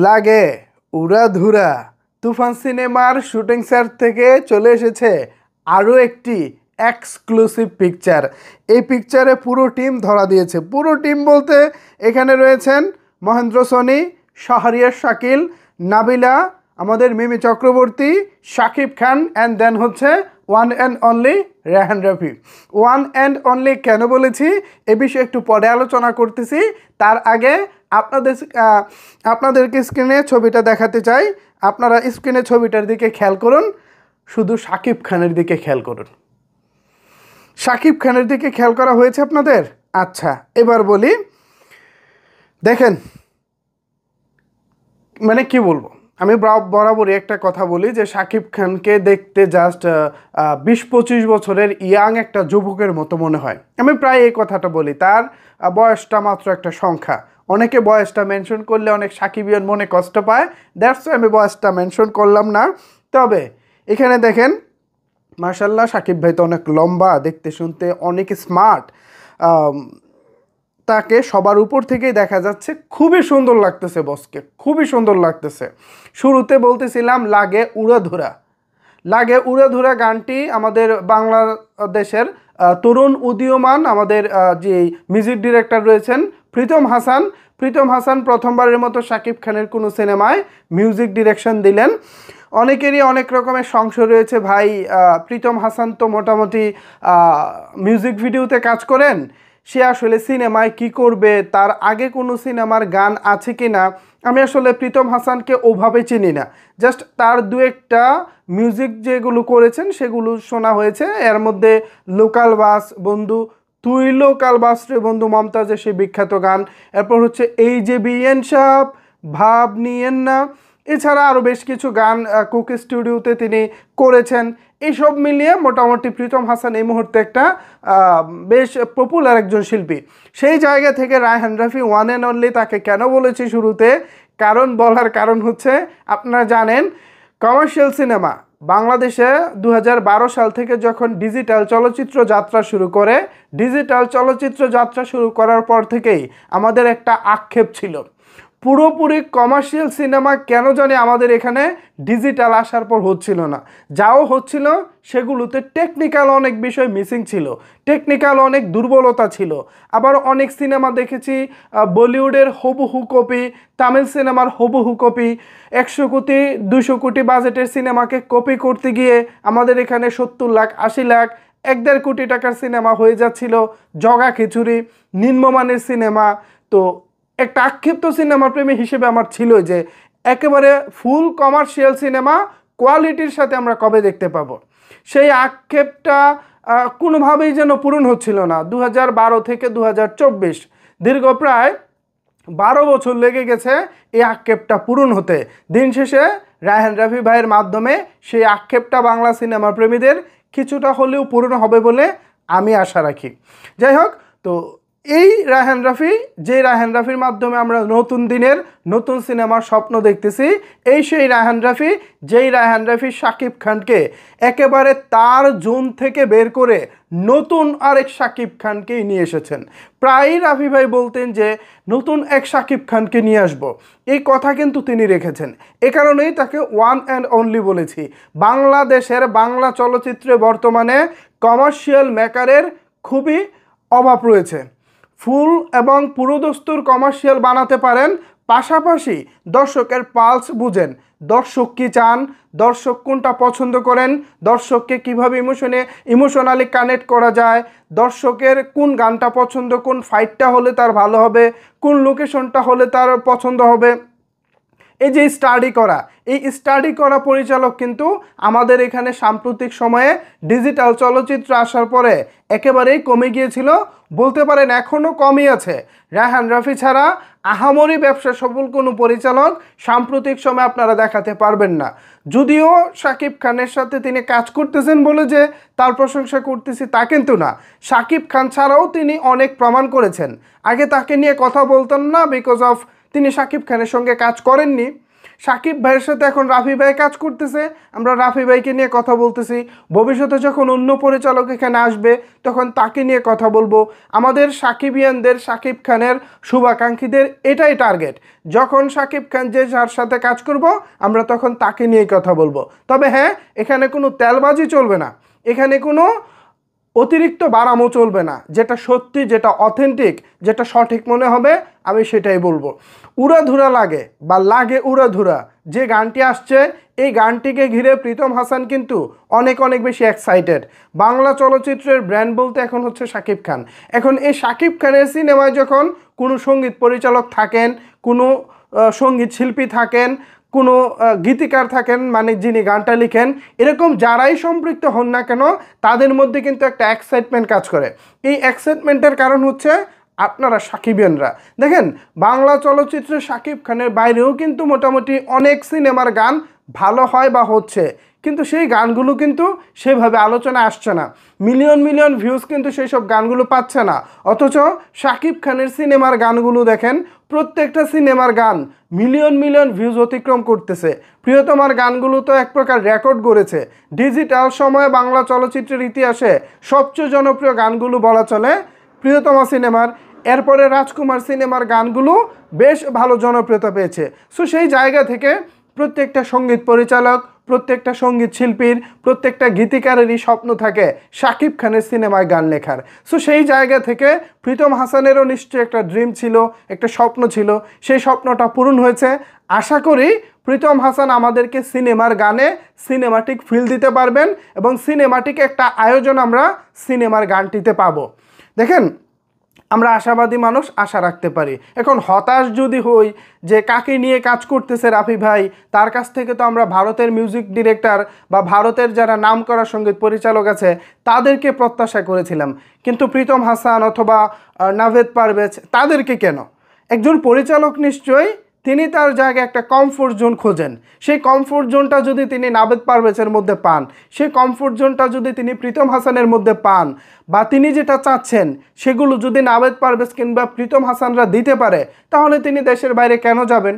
লাগে উড়াধুরা তুফান সিনেমার shooting set থেকে চলে এসেছে আরও একটি এক্সক্লুসিভ পিকচার। এই পিকচারে পুরো টিম ধরা দিয়েছে। পুরো টিম বলতে এখানে রয়েছেন মহেন্দ্র সোনি, শাহরিয়ার শাকিল, নাবিলা, আমাদের মিমি চক্রবর্তী, শাকিব খান অ্যান্ড দেন হচ্ছে one and only Raihan Rafi. One and only কেন বলেছি এ বিষয়ে একটু পরে আলোচনা করতেছি। তার আগে আপনাদেরকে স্ক্রিনে ছবিটা দেখাতে চাই। আপনারা স্ক্রিনে ছবিটার দিকে খেয়াল করুন, শুধু শাকিব খানের দিকে খেয়াল করুন। শাকিব খানের দিকে খেয়াল করা হয়েছে আপনাদের? আচ্ছা, এবার বলি, দেখেন, মানে কি বলবো, আমি বরাবরই একটা কথা বলি যে শাকিব খানকে দেখতে জাস্ট 20-25 বছরের ইয়াং একটা যুবকের মতো মনে হয়। আমি প্রায় এই কথাটা বলি। তার বয়সটা মাত্র একটা সংখ্যা। অনেকে বয়সটা মেনশন করলে অনেক সাকিবিয়ান মনে কষ্ট পায়, দ্যাটস আমি বয়সটা মেনশন করলাম না। তবে এখানে দেখেন, মাশাল্লাহ শাকিব ভাই তো অনেক লম্বা, দেখতে শুনতে অনেক স্মার্ট। তাকে সবার উপর থেকেই দেখা যাচ্ছে, খুবই সুন্দর লাগতেছে বসকে, খুবই সুন্দর লাগতেছে। শুরুতে বলতেছিলাম লাগে উড়াধুরা। লাগে উড়াধুরা গানটি আমাদের বাংলাদেশের তরুণ উদীয়মান আমাদের যে মিউজিক ডিরেক্টর রয়েছেন প্রীতম হাসান প্রথমবারের মতো শাকিব খানের কোনো সিনেমায় মিউজিক ডিরেকশন দিলেন। অনেকেরই অনেক রকমের সংশয় রয়েছে, ভাই প্রীতম হাসান তো মোটামুটি মিউজিক ভিডিওতে কাজ করেন, সে আসলে সিনেমায় কি করবে, তার আগে কোনো সিনেমার গান আছে কি না। আমি আসলে প্রীতম হাসানকে ওভাবে চিনি না, জাস্ট তার দু একটা মিউজিক যেগুলো করেছেন সেগুলো শোনা হয়েছে। এর মধ্যে লোকাল বাস বন্ধু, তুই লোকাল বাস রে বন্ধু, মমতাজের সেই বিখ্যাত গান। এরপর হচ্ছে এই যে বিএন সাপ ভাব নিয়েন না, এছাড়া আরও বেশ কিছু গান কুক স্টুডিওতে তিনি করেছেন। এইসব মিলিয়ে মোটামুটি প্রীতম হাসান এই মুহূর্তে একটা বেশ পপুলার একজন শিল্পী। সেই জায়গা থেকে Raihan Rafi one and only তাকে কেন বলেছি শুরুতে, বলার কারণ হচ্ছে, আপনারা জানেন কমার্শিয়াল সিনেমা বাংলাদেশে 2012 সাল থেকে যখন ডিজিটাল চলচ্চিত্র যাত্রা শুরু করে, ডিজিটাল চলচ্চিত্র যাত্রা শুরু করার পর থেকেই আমাদের একটা আক্ষেপ ছিল, পুরোপুরি কমার্শিয়াল সিনেমা কেন জানি আমাদের এখানে ডিজিটাল আসার পর হচ্ছিল না। যাও হচ্ছিল সেগুলোতে টেকনিক্যাল অনেক বিষয় মিসিং ছিল, টেকনিক্যাল অনেক দুর্বলতা ছিল। আবার অনেক সিনেমা দেখেছি বলিউডের হুবহু কপি, তামিল সিনেমার হুবহু কপি, 100 কোটি 200 কোটি বাজেটের সিনেমাকে কপি করতে গিয়ে আমাদের এখানে 70 লাখ 80 লাখ 1.5 কোটি টাকার সিনেমা হয়ে যাচ্ছিল, জগা খিচুড়ি, নিম্নমানের সিনেমা। তো একটা আক্ষেপ্ত সিনেমা প্রেমী হিসেবে আমার ছিল যে একেবারে ফুল কমার্শিয়াল সিনেমা কোয়ালিটির সাথে আমরা কবে দেখতে পাবো। সেই আক্ষেপটা কোনোভাবেই যেন পূরণ হচ্ছিল না। 2012 থেকে 2024 দীর্ঘ প্রায় 12 বছর লেগে গেছে এই আক্ষেপটা পূরণ হতে। দিন শেষে রায়হান রাফি ভাইয়ের মাধ্যমে সেই আক্ষেপটা বাংলা সিনেমা প্রেমীদের কিছুটা হলেও পূরণ হবে বলে আমি আশা রাখি। যাই হোক, তো এই রায়হান রাফির মাধ্যমে আমরা নতুন দিনের নতুন সিনেমার স্বপ্ন দেখতেছি। এই সেই রায়হান রাফি, যেই রায়হান রাফি শাকিব খানকে একেবারে তার জোন থেকে বের করে নতুন আরেক শাকিব খানকেই নিয়ে এসেছেন। প্রায়ই রাফি ভাই বলতেন যে নতুন এক শাকিব খানকে নিয়ে আসব, এই কথা কিন্তু তিনি রেখেছেন। এ কারণেই তাকে ওয়ান অ্যান্ড অনলি বলেছি। বাংলাদেশের বাংলা চলচ্চিত্রে বর্তমানে কমার্শিয়াল মেকারের খুবই অভাব রয়েছে। ফুল এবং পুরোদস্তুর কমার্শিয়াল বানাতে পারেন, পাশাপাশি দর্শকের পালস বুঝেন, দর্শক কি চান, দর্শক কোনটা পছন্দ করেন, দর্শককে কীভাবে ইমোশনালি কানেক্ট করা যায়, দর্শকের কোন গানটা পছন্দ, কোন ফাইটটা হলে তার ভালো হবে, কোন লোকেশনটা হলে তার পছন্দ হবে, এই যে স্টাডি করা পরিচালক কিন্তু আমাদের এখানে সাম্প্রতিক সময়ে ডিজিটাল চলচ্চিত্র আসার পরে একেবারেই কমে গিয়েছিল, বলতে পারেন এখনও কমই আছে। রায়হান রাফি ছাড়া আহামরি ব্যবসা সফল কোনো পরিচালক সাম্প্রতিক সময়ে আপনারা দেখাতে পারবেন না। যদিও শাকিব খানের সাথে তিনি কাজ করতেছেন বলে যে তার প্রশংসা করতেছি তা কিন্তু না, শাকিব খান ছাড়াও তিনি অনেক প্রমাণ করেছেন। আগে তাকে নিয়ে কথা বলতেন না, বিকজ অফ তিনি শাকিব খানের সঙ্গে কাজ করেননি। সাকিব ভাইয়ের সাথে এখন রাফি ভাই কাজ করতেছে, আমরা রাফি ভাইকে নিয়ে কথা বলতেছি। ভবিষ্যতে যখন অন্য পরিচালক এখানে আসবে তখন তাকে নিয়ে কথা বলবো। আমাদের সাকিবিয়ানদের, সাকিব খানের শুভাকাঙ্ক্ষীদের এটাই টার্গেট, যখন সাকিব খান যে যার সাথে কাজ করব আমরা তখন তাকে নিয়ে কথা বলবো। তবে হ্যাঁ, এখানে কোনো তেলবাজি চলবে না, এখানে কোনো অতিরিক্ত বাড়ামো চলবে না। যেটা সত্যি, যেটা অথেন্টিক, যেটা সঠিক মনে হবে আমি সেটাই বলবো। উড়াধুরা লাগে বা লাগে উড়াধুরা যে গানটি আসছে, এই গানটিকে ঘিরে প্রীতম হাসান কিন্তু অনেক অনেক বেশি এক্সাইটেড। বাংলা চলচ্চিত্রের ব্র্যান্ড বলতে এখন হচ্ছে শাকিব খান। এখন এই শাকিব খানের সিনেমায় যখন কোনো সঙ্গীত পরিচালক থাকেন, কোনো সঙ্গীত শিল্পী থাকেন, কোনো গীতিকার থাকেন, মানে যিনি গানটা লিখেন, এরকম যারাই সম্পৃক্ত হন না কেন তাদের মধ্যে কিন্তু একটা এক্সাইটমেন্ট কাজ করে। এই এক্সাইটমেন্টের কারণ হচ্ছে আপনারা সাকিবিয়ানরা। দেখেন, বাংলা চলচ্চিত্রে শাকিব খানের বাইরেও কিন্তু মোটামুটি অনেক সিনেমার গান ভালো হয় বা হচ্ছে, কিন্তু সেই গানগুলো কিন্তু সেভাবে আলোচনা আসছে না, মিলিয়ন মিলিয়ন ভিউজ কিন্তু সেই সব গানগুলো পাচ্ছে না। অথচ শাকিব খানের সিনেমার গানগুলো দেখেন, প্রত্যেকটা সিনেমার গান মিলিয়ন মিলিয়ন ভিউজ অতিক্রম করতেছে। প্রিয়তমার গানগুলো তো এক প্রকার রেকর্ড করেছে। ডিজিটাল সময়ে বাংলা চলচ্চিত্রের ইতিহাসে সবচেয়ে জনপ্রিয় গানগুলো বলা চলে প্রিয়তমা সিনেমার। এরপরে রাজকুমার সিনেমার গানগুলো বেশ ভালো জনপ্রিয়তা পেয়েছে। সো সেই জায়গা থেকে প্রত্যেকটা সঙ্গীত পরিচালক, প্রত্যেকটা সঙ্গীত শিল্পীর, প্রত্যেকটা গীতিকারেরই স্বপ্ন থাকে শাকিব খানের সিনেমায় গান লেখার। সো সেই জায়গা থেকে প্রীতম হাসানেরও নিশ্চয়ই একটা ড্রিম ছিল, একটা স্বপ্ন ছিল, সেই স্বপ্নটা পূরণ হয়েছে। আশা করি প্রীতম হাসান আমাদেরকে সিনেমার গানে সিনেমাটিক ফিল দিতে পারবেন এবং সিনেমাটিক একটা আয়োজন আমরা সিনেমার গানটিতে পাবো। দেখেন, আমরা আশাবাদী মানুষ, আশা রাখতে পারি। এখন হতাশ যদি হই যে কাকে নিয়ে কাজ করতেছে রাফি ভাই, তার কাছ থেকে তো আমরা ভারতের মিউজিক ডিরেক্টর বা ভারতের যারা নামকরা সঙ্গীত পরিচালক আছে তাদেরকে প্রত্যাশা করেছিলাম, কিন্তু প্রীতম হাসান অথবা নাভেদ পারভেজ তাদেরকে কেন? একজন পরিচালক নিশ্চয়ই তিনি তার জায়গায় একটা কমফোর্ট জোন খোঁজেন। সেই কমফোর্ট জোনটা যদি তিনি নাভেদ পারভেজের মধ্যে পান, সেই কমফোর্ট জোনটা যদি তিনি প্রীতম হাসানের মধ্যে পান, বা তিনি যেটা চাচ্ছেন সেগুলো যদি নাভেদ পারভেজ কিংবা প্রীতম হাসানরা দিতে পারে, তাহলে তিনি দেশের বাইরে কেন যাবেন?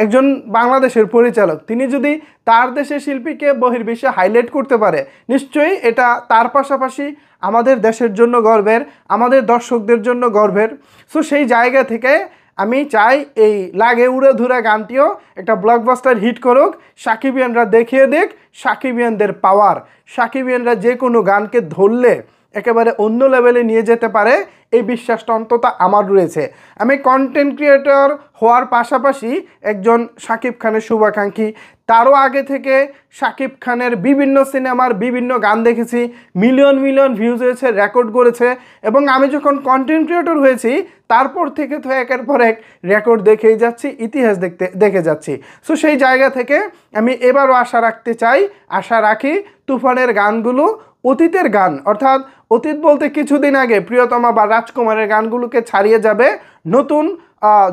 একজন বাংলাদেশের পরিচালক তিনি যদি তার দেশের শিল্পীকে বহির্বিশ্বে হাইলাইট করতে পারে, নিশ্চয়ই এটা তার পাশাপাশি আমাদের দেশের জন্য গর্বের, আমাদের দর্শকদের জন্য গর্বের। সো সেই জায়গা থেকে আমি চাই এই লাগে উড়ে ধুরা গানটিও একটা ব্লকবাস্টার হিট করুক, সাকিবিয়ানরা দেখিয়ে দিক সাকিবিয়ানদের পাওয়ার। সাকিবিয়ানরা যে কোনো গানকে ধরলে একেবারে অন্য লেভেলে নিয়ে যেতে পারে, এই বিশ্বাসটা অন্তত আমার রয়েছে। আমি কন্টেন্ট ক্রিয়েটর হওয়ার পাশাপাশি একজন শাকিব খানের শুভাকাঙ্ক্ষী। তারও আগে থেকে শাকিব খানের বিভিন্ন সিনেমার বিভিন্ন গান দেখেছি, মিলিয়ন মিলিয়ন ভিউজ হয়েছে, রেকর্ড করেছে। এবং আমি যখন কন্টেন্ট ক্রিয়েটর হয়েছি তারপর থেকে তো একের পর এক রেকর্ড দেখেই যাচ্ছি, ইতিহাস দেখে যাচ্ছি। সো সেই জায়গা থেকে আমি এবারও আশা রাখতে চাই, আশা রাখি তুফানের গানগুলো অতীতের গান, অর্থাৎ অতীত বলতে কিছুদিন আগে প্রিয়তমা বা রাজকুমারের গানগুলোকে ছাড়িয়ে যাবে, নতুন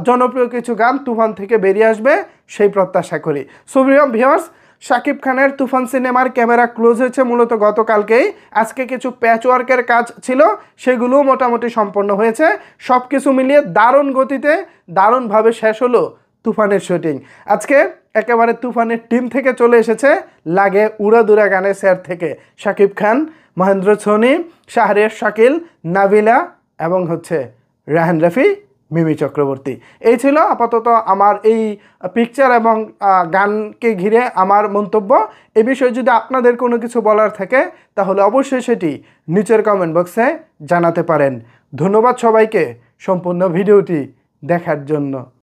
জনপ্রিয় কিছু গান তুফান থেকে বেরিয়ে আসবে, সেই প্রত্যাশা করি। সো ভিউয়ার্স, শাকিব খানের তুফান সিনেমার ক্যামেরা ক্লোজ হয়েছে মূলত গতকালকেই। আজকে কিছু প্যাচওয়ার্কের কাজ ছিল, সেগুলোও মোটামুটি সম্পন্ন হয়েছে। সব কিছু মিলিয়ে দারুণ গতিতে দারুণভাবে শেষ হলো তুফানের শুটিং। আজকে একেবারে তুফানের টিম থেকে চলে এসেছে লাগে উড়াদুরা গানের সেট থেকে শাকিব খান, মহেন্দ্র সোনি, শাহরিয়ার শাকিল, নাবিলা এবং হচ্ছে রায়হান রাফি, মিমি চক্রবর্তী। এই ছিল আপাতত আমার এই পিকচার এবং গানকে ঘিরে আমার মন্তব্য। এ বিষয়ে যদি আপনাদের কোনো কিছু বলার থাকে তাহলে অবশ্যই সেটি নিচের কমেন্ট বক্সে জানাতে পারেন। ধন্যবাদ সবাইকে সম্পূর্ণ ভিডিওটি দেখার জন্য।